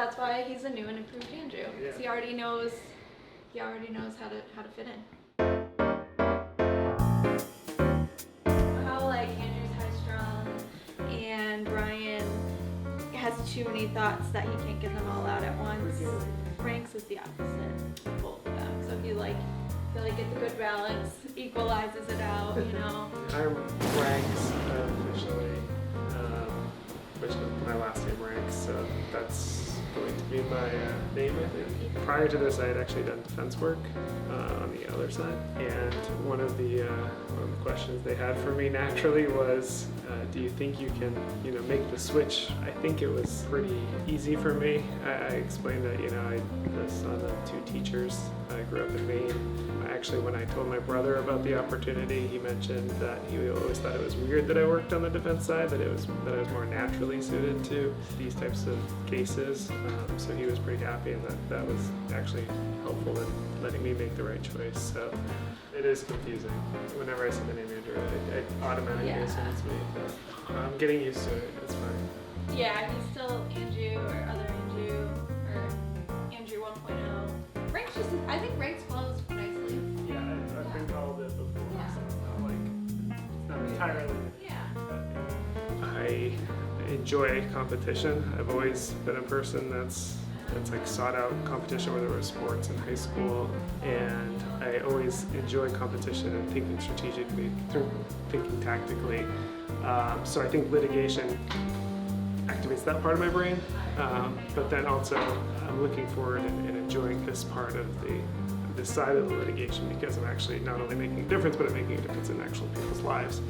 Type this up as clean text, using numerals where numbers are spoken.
that's why he's a new and improved Andrew. Yeah. He already knows how to fit in. How like Andrew's high strung and Ryan has too many thoughts that he can't get them all out at once. Franks is the opposite of both of them. So he like get the good balance, equalizes it out, you know. I'm Ranks officially, which is my last name Ranks, so that's going to be my name, I think. Prior to this, I had actually done defense work on the other side, and one of the questions they had for me naturally was, do you think you can, make the switch? I think it was pretty easy for me. I explained that, I'm the son of two teachers. I grew up in Maine. Actually, when I told my brother about the opportunity, he mentioned that he always thought it was weird that I worked on the defense side, that I was more naturally suited to these types of cases. So he was pretty happy, and that was actually helpful in letting me make the right choice. So it is confusing. Whenever I see the name Andrew, I automatically assume it's me. But I'm getting used to it. It's fine. Yeah, he's still Andrew or other Andrew or Andrew 1.0. Ranks I think Ranks flows nicely. Yeah, I've been called it before, so it's not entirely. Yeah. I enjoy competition. I've always been a person that's like sought out competition, whether it was sports in high school, and I always enjoy competition and thinking strategically, thinking tactically. So I think litigation activates that part of my brain, but then also I'm looking forward and enjoying this part of this side of the litigation, because I'm actually not only making a difference, but I'm making a difference in actual people's lives.